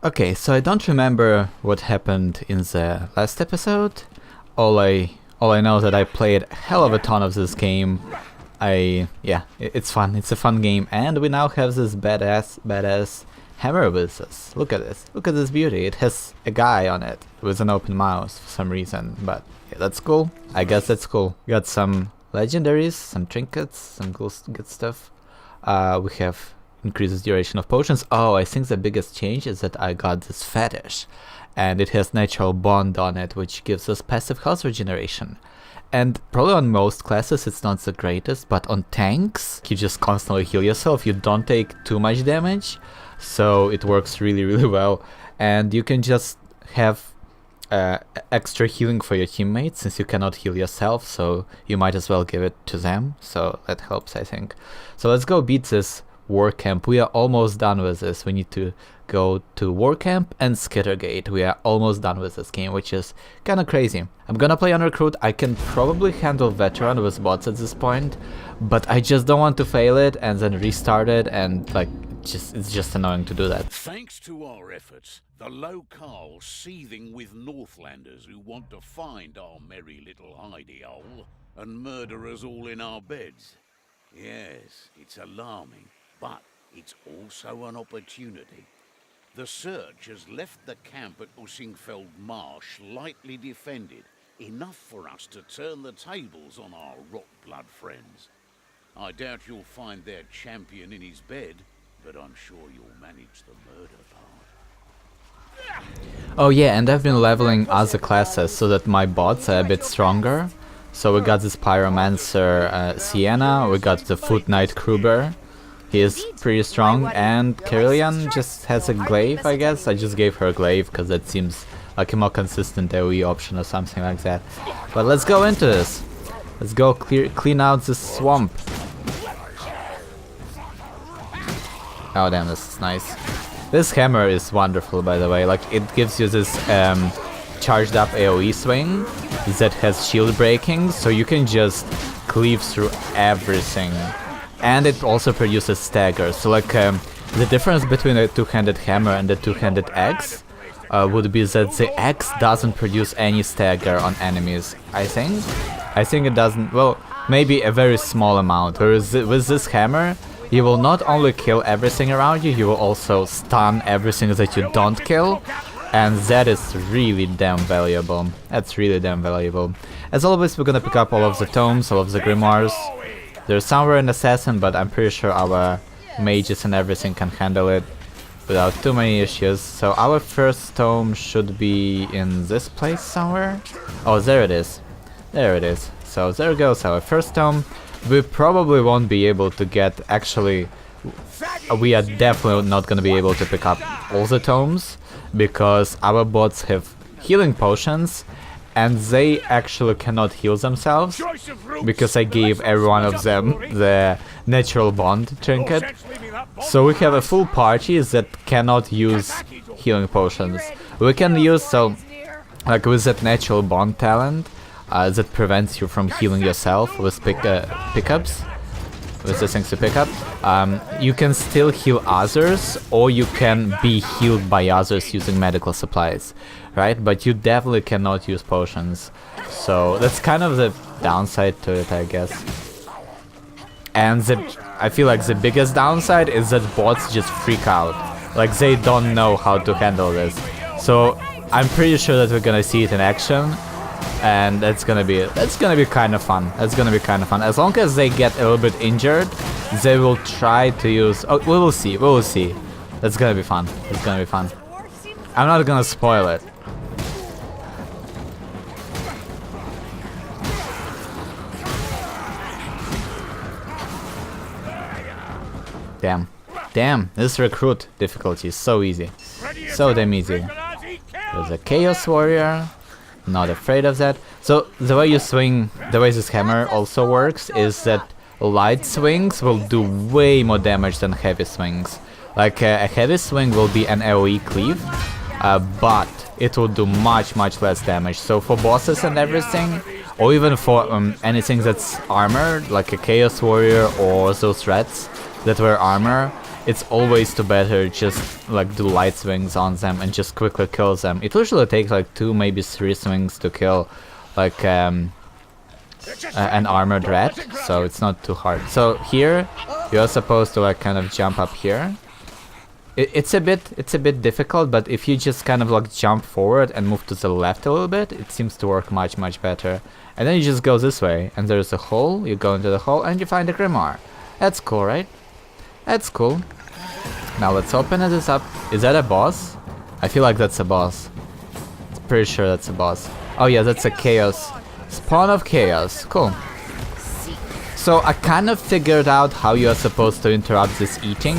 Okay, so I don't remember what happened in the last episode. All I know is that I played a hell of a ton of this game. It's fun. It's a fun game, and we now have this badass hammer with us. Look at this. Look at this beauty. It has a guy on it with an open mouth for some reason, but yeah, that's cool. I guess that's cool. Got some legendaries, some trinkets, some cool, good stuff. We have increases duration of potions. Oh, I think the biggest change is that I got this fetish, and it has natural bond on it, which gives us passive health regeneration. And probably on most classes it's not the greatest, but on tanks you just constantly heal yourself, you don't take too much damage, so it works really well. And you can just have extra healing for your teammates since you cannot heal yourself, so you might as well give it to them, so that helps, I think. So let's go beat this war camp. We are almost done with this. We need to go to war camp and Skittergate. We are almost done with this game, which is kind of crazy. I'm gonna play on recruit. I can probably handle veteran with bots at this point, but I just don't want to fail it and then restart it, and like it's just annoying to do that. Thanks to our efforts, the locale's seething with Northlanders who want to find our merry little hidey hole and murder us all in our beds. Yes, it's alarming, but it's also an opportunity. The search has left the camp at Ussingfeld Marsh lightly defended, enough for us to turn the tables on our rot-blood friends. I doubt you'll find their champion in his bed, but I'm sure you'll manage the murder part. Oh yeah, and I've been leveling other classes so that my bots are a bit stronger. So we got this Pyromancer Sienna, we got the Foot Knight Kruber. He is pretty strong, and Carillion just has a glaive, I guess. I just gave her a glaive because that seems like a more consistent AoE option or something like that. But let's go into this. Let's go clean out this swamp. Oh damn, this is nice. This hammer is wonderful, by the way. Like, it gives you this charged up AoE swing that has shield breaking, so you can just cleave through everything. And it also produces stagger, so like the difference between a two-handed hammer and a two-handed axe would be that the axe doesn't produce any stagger on enemies, I think it doesn't, well, maybe a very small amount, whereas with this hammer you will not only kill everything around you, you will also stun everything that you don't kill, and that is really damn valuable. That's really damn valuable. As always, we're gonna pick up all of the tomes, all of the grimoires. There's somewhere an assassin, but I'm pretty sure our mages and everything can handle it without too many issues. So our first tome should be in this place somewhere. Oh, there it is. There it is. So there goes our first tome. We probably won't be able to get, actually, we are definitely not going to be able to pick up all the tomes, because our bots have healing potions, and they actually cannot heal themselves, because I gave every one of them the natural bond trinket. So we have a full party that cannot use healing potions. We can use, so, like with that natural bond talent, that prevents you from healing yourself with pickups, with the things to pick up, you can still heal others, or you can be healed by others using medical supplies, right? But you definitely cannot use potions, so that's kind of the downside to it, I guess. And I feel like the biggest downside is that bots just freak out, like they don't know how to handle this. So I'm pretty sure that we're gonna see it in action, and that's gonna be kind of fun. That's gonna be kind of fun. As long as they get a little bit injured, they will try to use. Oh, we will see. We will see. That's gonna be fun. It's gonna be fun. I'm not gonna spoil it. Damn. Damn. This recruit difficulty is so easy. So damn easy. There's a Chaos Warrior. Not afraid of that. So the way you swing, the way this hammer also works is that light swings will do way more damage than heavy swings. Like a heavy swing will be an AoE cleave, but it will do much less damage. So for bosses and everything, or even for anything that's armored, like a Chaos Warrior or those rats that wear armor, it's always too better just like do light swings on them and just quickly kill them. It usually takes like 2, maybe 3 swings to kill like an armored rat, so it's not too hard. So here you're supposed to like kind of jump up here. It's a bit difficult, but if you just kind of like jump forward and move to the left a little bit, it seems to work much better. And then you just go this way, and there's a hole, you go into the hole and you find a grimoire. That's cool, right? That's cool. Now let's open this up. Is that a boss? I feel like that's a boss. Pretty sure that's a boss. Oh yeah, that's a chaos. Spawn of chaos. Cool. So I kind of figured out how you are supposed to interrupt this eating.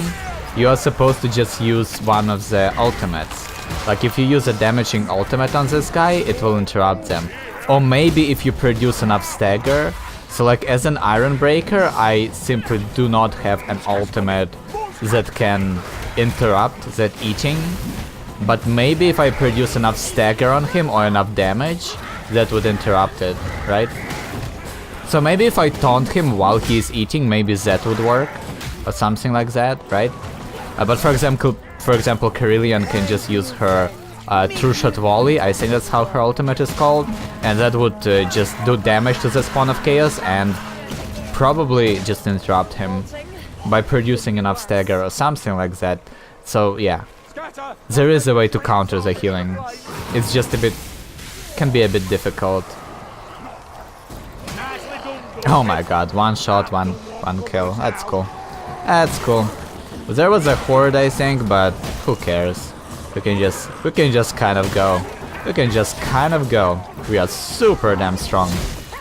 You are supposed to just use one of the ultimates. Like if you use a damaging ultimate on this guy, it will interrupt them. Or maybe if you produce enough stagger. So like as an Ironbreaker, I simply do not have an ultimate that can interrupt that eating. But maybe if I produce enough stagger on him or enough damage, that would interrupt it, right? So maybe if I taunt him while he's eating, maybe that would work. Or something like that, right? But for example, Carillion can just use her True Shot Volley, I think that's how her ultimate is called, and that would just do damage to the Spawn of Chaos and probably just interrupt him by producing enough stagger or something like that. So yeah, there is a way to counter the healing. It's just can be a bit difficult. Oh my god, one shot, one kill. That's cool. That's cool. There was a horde, I think, but who cares? We can just kind of go. We can just kind of go. We are super damn strong.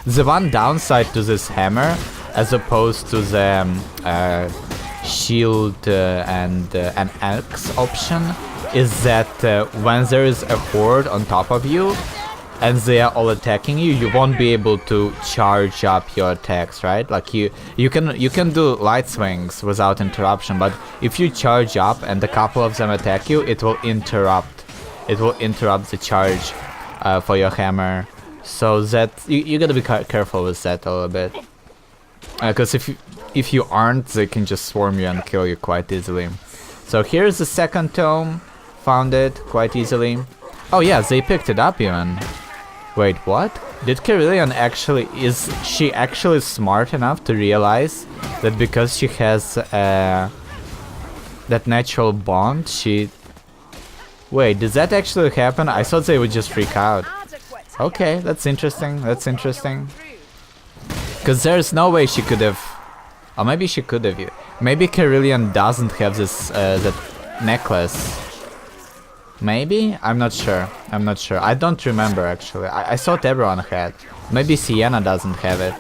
The one downside to this hammer, as opposed to the shield and an axe option, is that when there is a horde on top of you, and they are all attacking you, you won't be able to charge up your attacks, right? Like you can do light swings without interruption, but if you charge up and a couple of them attack you, it will interrupt the charge for your hammer. So that you gotta be careful with that a little bit, because if you aren't, they can just swarm you and kill you quite easily. So here's the second tome. Found it quite easily. Oh yeah, they picked it up even. Wait, what? Did Carillion is she actually smart enough to realize that because she has that natural bond, Wait, did that actually happen? I thought they would just freak out. Okay, that's interesting, Because there's no way she could have... Or maybe she could have. Maybe Carillion doesn't have this, that necklace. Maybe? I'm not sure. I don't remember actually. I thought everyone had. Maybe Sienna doesn't have it.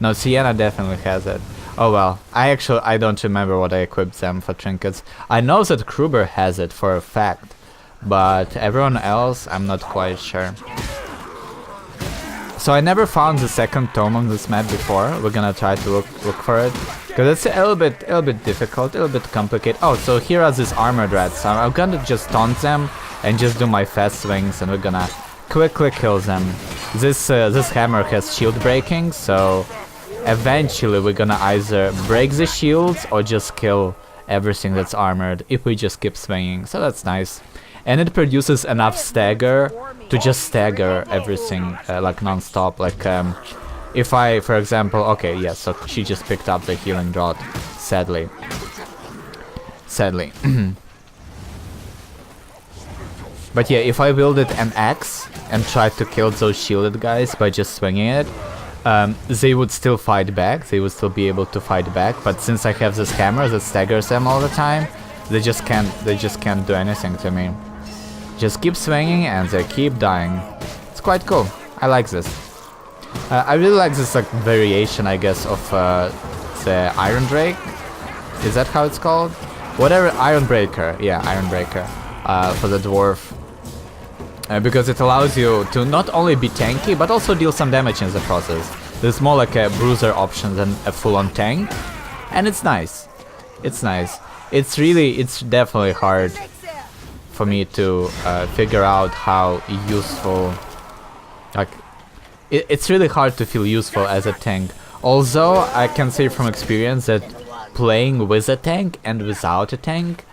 No, Sienna definitely has it. Oh well. I don't remember what I equipped them for trinkets. I know that Kruber has it for a fact. But everyone else, I'm not quite sure. So I never found the second tome on this map before. We're gonna try to look for it. Because it's a little bit difficult, a little bit complicated. Oh, so here are these armored rats. So I'm gonna just taunt them and just do my fast swings, and we're gonna quickly kill them. This hammer has shield breaking, so eventually we're gonna either break the shields or just kill everything that's armored if we just keep swinging. So that's nice. And it produces enough stagger to just stagger everything like non-stop. Like if I, for example, okay, yeah, so she just picked up the healing rod, sadly. But yeah, if I wielded an axe and tried to kill those shielded guys by just swinging it, they would still fight back, they would still be able to fight back, but since I have this hammer that staggers them all the time, they just can't do anything to me. Just keep swinging and they keep dying. It's quite cool. I like this. I really like this like variation, I guess, of the Ironbreaker. Is that how it's called? Whatever, Ironbreaker. Yeah, Ironbreaker. For the dwarf. Because it allows you to not only be tanky, but also deal some damage in the process. There's more like a bruiser option than a full-on tank. And it's nice. It's nice. It's definitely hard for me to figure out how useful, like, it's really hard to feel useful as a tank. Although I can say from experience that playing with a tank and without a tank,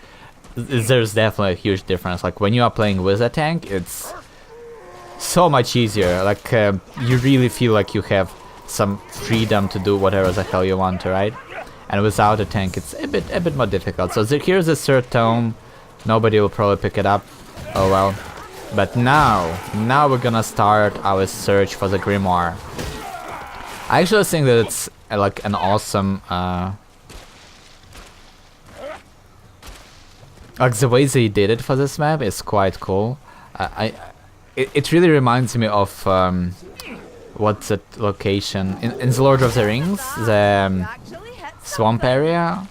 there's definitely a huge difference. Like when you are playing with a tank, it's so much easier. Like you really feel like you have some freedom to do whatever the hell you want to, right? And without a tank, it's a bit more difficult. So here's the third tome. Nobody will probably pick it up. Oh well. But now we're gonna start our search for the grimoire. I actually think that it's like an awesome. Like the way they did it for this map is quite cool. It really reminds me of what's that location in the Lord of the Rings, the swamp area.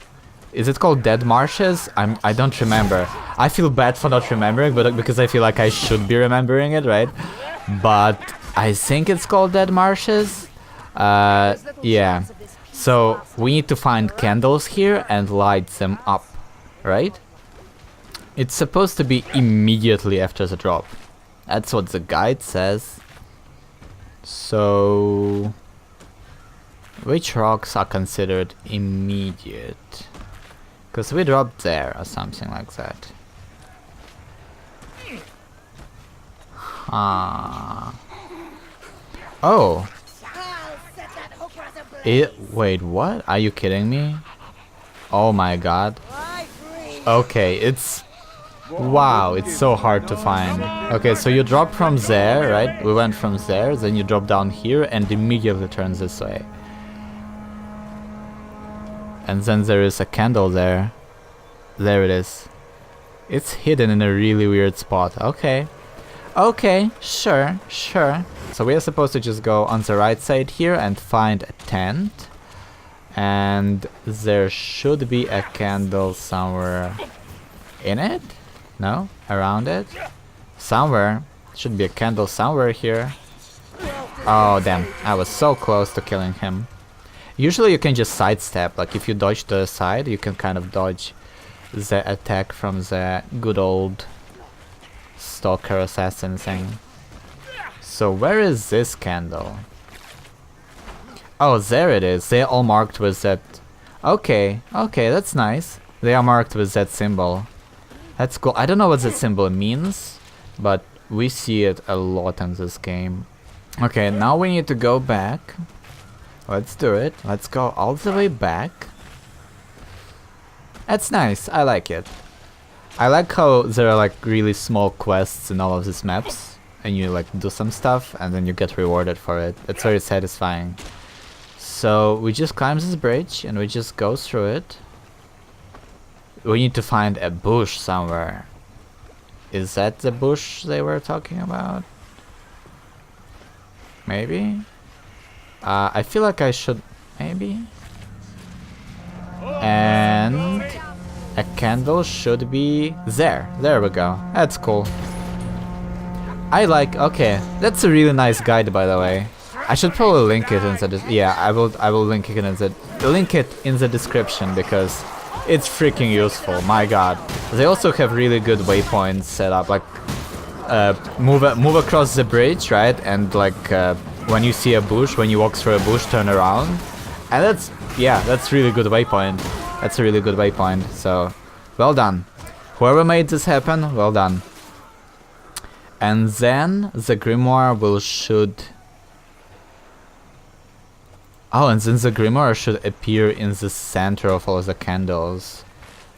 Is it called Dead Marshes? I don't remember. I feel bad for not remembering, but because I feel like I should be remembering it, right? But I think it's called Dead Marshes. Yeah. So we need to find candles here and light them up, right? It's supposed to be immediately after the drop. That's what the guide says. So which rocks are considered immediate? Because we dropped there or something like that. Oh. Wait, what? Are you kidding me? Oh my god. Okay, it's... Wow, it's so hard to find. Okay, so you drop from there, right? We went from there, then you drop down here and immediately turn this way. And then there is a candle there. There it is. It's hidden in a really weird spot. Okay. Okay, sure. So we are supposed to just go on the right side here and find a tent. And there should be a candle somewhere in it? No? Around it? Somewhere. Should be a candle somewhere here. Oh damn, I was so close to killing him. Usually you can just sidestep, like if you dodge to the side, you can kind of dodge the attack from the good old stalker assassin thing. So where is this candle? Oh, there it is. They're all marked with that. Okay, that's nice. They are marked with that symbol. That's cool. I don't know what that symbol means, but we see it a lot in this game. Okay, now we need to go back. Let's do it. Let's go all the way back. That's nice. I like it. I like how there are like really small quests in all of these maps, and you like do some stuff and then you get rewarded for it. It's very satisfying. So we just climb this bridge and we just go through it. We need to find a bush somewhere. Is that the bush they were talking about? Maybe? I feel like I should... Maybe? And... a candle should be there. There we go. That's cool. I like... Okay, that's a really nice guide, by the way. I should probably link it in the... Yeah, I will link it in the description because it's freaking useful. My god. They also have really good waypoints set up. Like, move across the bridge, right? And like... when you see a bush, when you walk through a bush, turn around. And that's, yeah, that's really good waypoint. That's a really good waypoint, so well done. Whoever made this happen, well done. And then the grimoire will should... Oh, and then the grimoire should appear in the center of all the candles.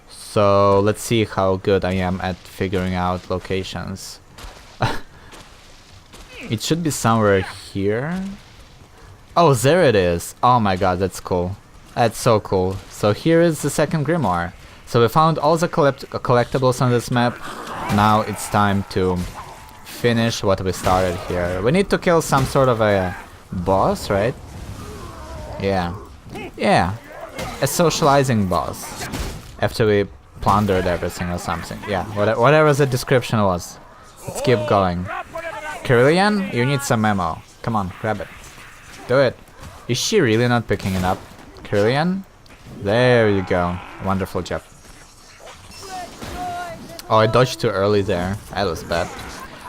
So let's see how good I am at figuring out locations. It should be somewhere here. Oh, there it is. Oh my god, that's cool. That's so cool. So here is the second grimoire. So we found all the collectibles on this map. Now it's time to finish what we started here. We need to kill some sort of a boss, right? Yeah. Yeah. A socializing boss. After we plundered everything or something. Yeah, whatever the description was. Let's keep going. Carillion, you need some ammo. Come on, grab it. Do it. Is she really not picking it up? Carillion? There you go. Wonderful job. Oh, I dodged too early there. That was bad.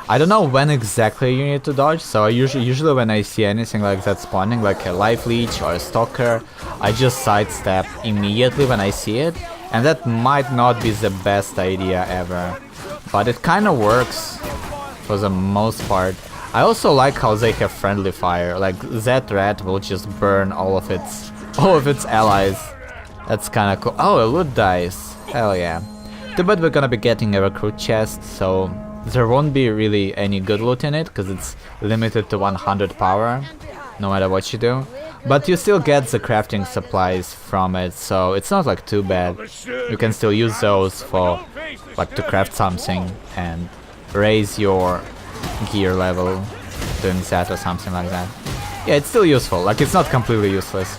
I don't know when exactly you need to dodge, so I usually when I see anything like that spawning, like a life leech or a stalker, I just sidestep immediately when I see it, and that might not be the best idea ever, but it kind of works for the most part. I also like how they have friendly fire, like that rat will just burn all of its allies. That's kind of cool. Oh, a loot dice, hell yeah. Too bad we're gonna be getting a recruit chest, so there won't be really any good loot in it, because it's limited to 100 power, no matter what you do. But you still get the crafting supplies from it, so it's not like too bad. You can still use those for, like, to craft something and raise your gear level doing that or something like that. Yeah, it's still useful, like it's not completely useless.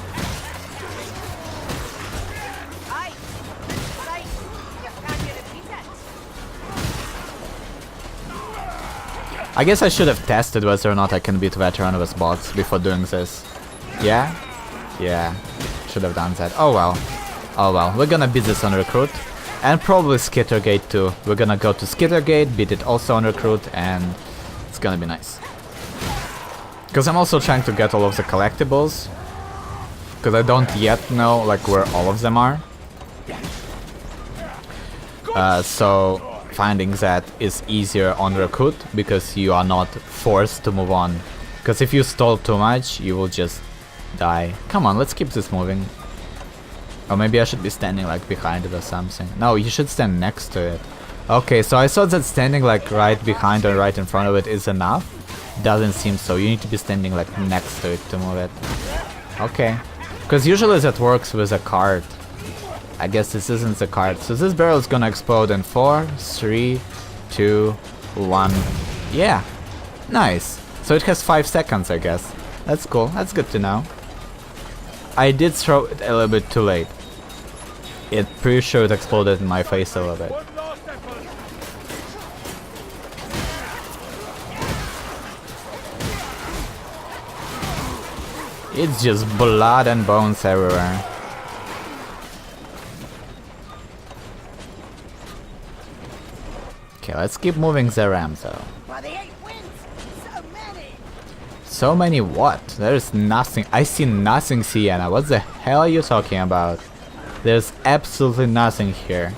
I guess I should have tested whether or not I can beat veteran with bots before doing this. Yeah? Yeah. Should have done that. Oh well. Oh well. We're gonna beat this on recruit. And probably Skittergate too. We're gonna go to Skittergate, beat it also on recruit, and it's gonna be nice. Because I'm also trying to get all of the collectibles. Because I don't yet know like where all of them are. So finding that is easier on recruit because you are not forced to move on. Because if you stall too much, you will just die. Come on, let's keep this moving. Or maybe I should be standing like behind it or something. No, you should stand next to it. Okay, so I thought that standing like right behind or right in front of it is enough. Doesn't seem so. You need to be standing like next to it to move it. Okay. Because usually that works with a cart. I guess this isn't the cart. So this barrel is gonna explode in 4, 3, 2, 1. Yeah. Nice. So it has 5 seconds, I guess. That's cool. That's good to know. I did throw it a little bit too late. Pretty sure it exploded in my face a little bit. It's just blood and bones everywhere. Okay, let's keep moving the ram though. So many what? There's nothing. I see nothing, Sienna. What the hell are you talking about? There's absolutely nothing here.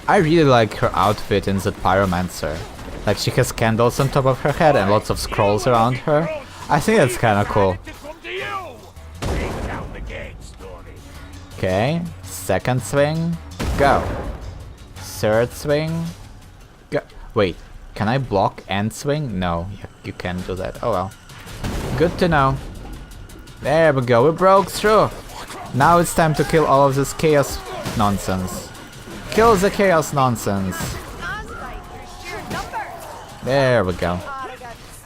I really like her outfit in that pyromancer. Like she has candles on top of her head and lots of scrolls around her. I think that's kind of cool. Okay, second swing, go. Third swing, go. Wait, can I block and swing? No, you can't do that. Oh well. Good to know. There we go, we broke through. Now it's time to kill all of this chaos nonsense. Kill the chaos nonsense. There we go.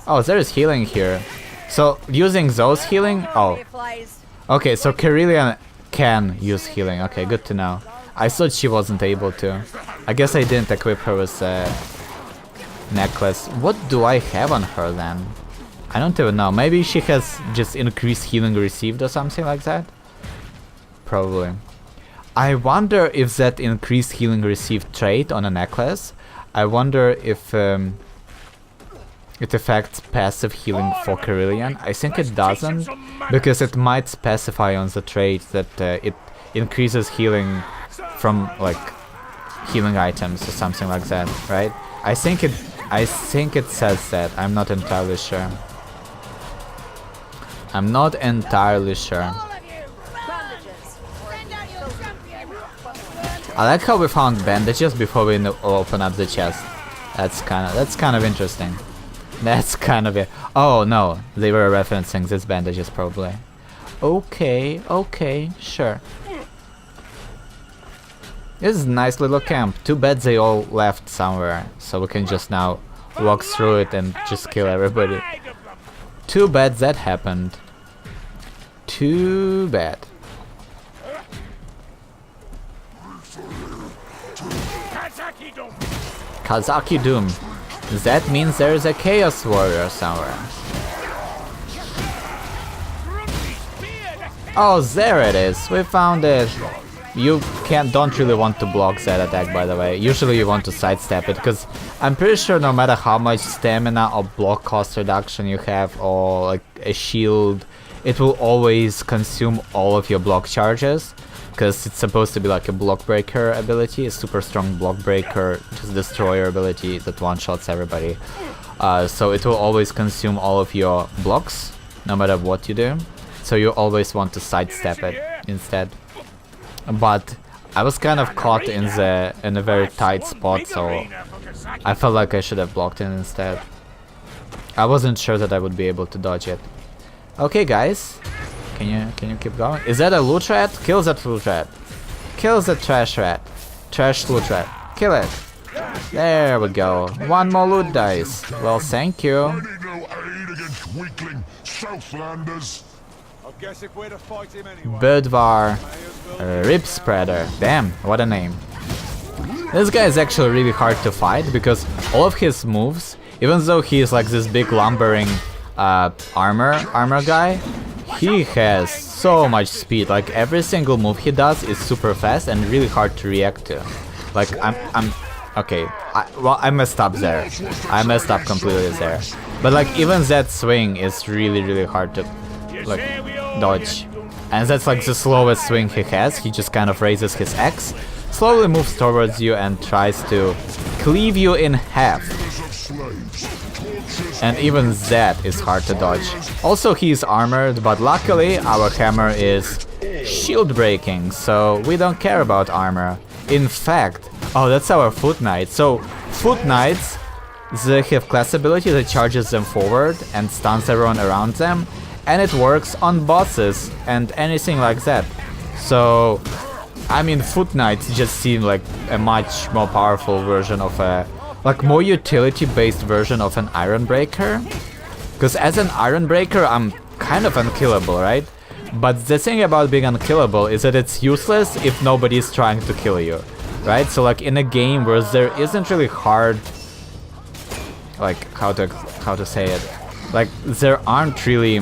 Oh, there is healing here. So, using those healing? Oh. Okay, so Carillion can use healing. Okay, good to know. I thought she wasn't able to. I guess I didn't equip her with a necklace. What do I have on her then? I don't even know. Maybe she has just increased healing received or something like that? Probably. I wonder if that increased healing received trait on a necklace, I wonder if it affects passive healing for Carillion. I think it doesn't, because it might specify on the trait that it increases healing from like healing items or something like that, right? I think it says that. I'm not entirely sure. I'm not entirely sure. I like how we found bandages before we open up the chest. That's kind of interesting. That's kind of it. Oh no, they were referencing these bandages probably. Okay, okay, sure. This is a nice little camp. Too bad they all left somewhere, so we can just now walk through it and just kill everybody. Too bad that happened. Too bad. Kazaki Doom. That means there is a Chaos Warrior somewhere. Oh, there it is. We found it. You don't really want to block that attack, by the way. Usually you want to sidestep it, because I'm pretty sure no matter how much stamina or block cost reduction you have or like a shield, it will always consume all of your block charges. Because it's supposed to be like a block breaker ability, a super strong block breaker, just destroyer ability that one-shots everybody. So it will always consume all of your blocks, no matter what you do. So you always want to sidestep it instead. But I was kind of caught in a very tight spot, so I felt like I should have blocked it instead. I wasn't sure that I would be able to dodge it. Okay, guys. Can you keep going? Is that a loot rat? Kill that loot rat. Kill the trash rat. Trash loot rat. Kill it. There we go. One more loot dice. Well, thank you. Birdvar. Rip spreader. Damn, what a name. This guy is actually really hard to fight because all of his moves, even though he is like this big lumbering armor guy, he has so much speed. Like every single move he does is super fast and really hard to react to. Like I'm okay. I messed up there. I messed up completely there. But like even that swing is really hard to like dodge. And that's like the slowest swing he has. He just kind of raises his axe, slowly moves towards you and tries to cleave you in half. And even that is hard to dodge. Also, he's armored, but luckily our hammer is shield breaking, so we don't care about armor. In fact, oh, that's our Foot Knight. So, Foot Knights, they have class ability that charges them forward and stuns everyone around them, and it works on bosses and anything like that. So, I mean, Foot Knights just seem like a much more powerful version of a like more utility-based version of an Ironbreaker. Because as an Ironbreaker, I'm kind of unkillable, right? But the thing about being unkillable is that it's useless if nobody's trying to kill you, right? So like in a game where there isn't really hard, like how to say it, like there aren't really,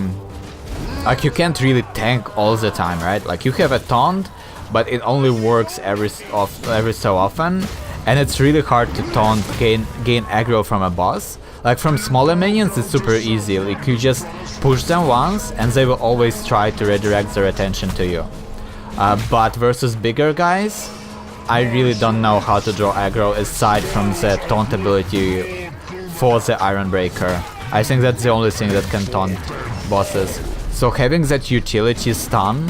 like you can't really tank all the time, right? Like you have a taunt, but it only works every so often. And it's really hard to taunt, gain aggro from a boss. Like from smaller minions it's super easy, like you just push them once and they will always try to redirect their attention to you. But versus bigger guys, I really don't know how to draw aggro aside from the taunt ability for the Ironbreaker. I think that's the only thing that can taunt bosses. So having that utility stun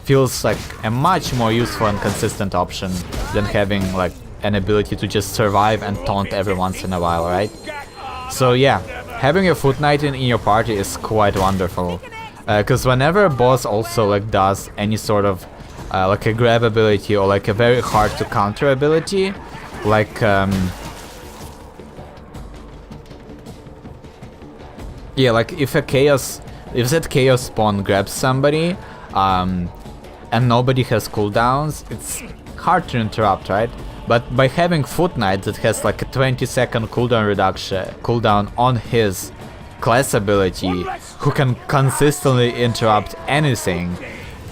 feels like a much more useful and consistent option than having like an ability to just survive and taunt every once in a while, right? So yeah, having a Foot Knight in your party is quite wonderful. Because whenever a boss also like does any sort of like a grab ability or like a very hard to counter ability, like yeah, like if that chaos spawn grabs somebody and nobody has cooldowns, it's hard to interrupt, right? But by having Foot Knight that has like a 20-second cooldown on his class ability, who can consistently interrupt anything,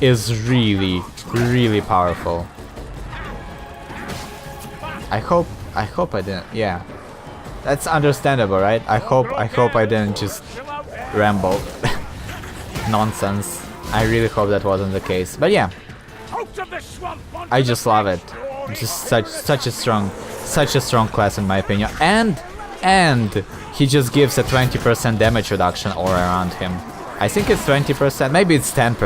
is really powerful. I hope I didn't. Yeah, that's understandable, right? I hope I didn't just ramble nonsense. I really hope that wasn't the case. But yeah, I just love it. Just such a strong class in my opinion, and he just gives a 20% damage reduction all around him. I think it's 20%, maybe it's 10%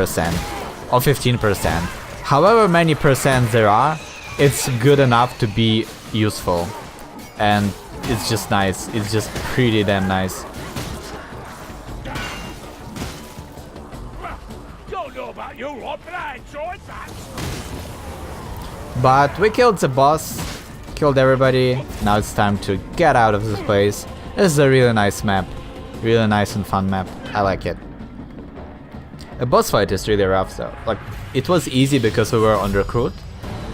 or 15%. However many percent there are, it's good enough to be useful, and it's just nice. It's just pretty damn nice. Don't know about you, but I enjoyed that. But we killed the boss, killed everybody. Now it's time to get out of this place. This is a really nice map, really nice and fun map. I like it. A boss fight is really rough though. Like it was easy because we were on recruit,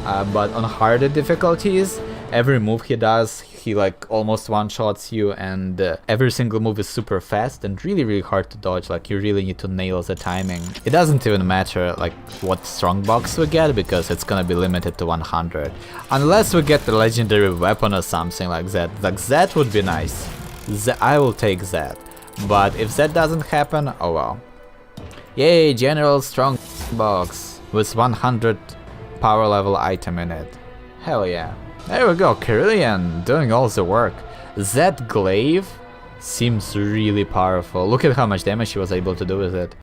but on harder difficulties, every move he does, he like almost one-shots you, and every single move is super fast and really hard to dodge. Like you really need to nail the timing. It doesn't even matter like what strongbox we get, because it's gonna be limited to 100. Unless we get the legendary weapon or something like that. Like that would be nice. I will take that. But if that doesn't happen, oh well. Yay, general strong box with 100 power level item in it. Hell yeah. There we go, Carillion doing all the work. That glaive seems really powerful. Look at how much damage he was able to do with it.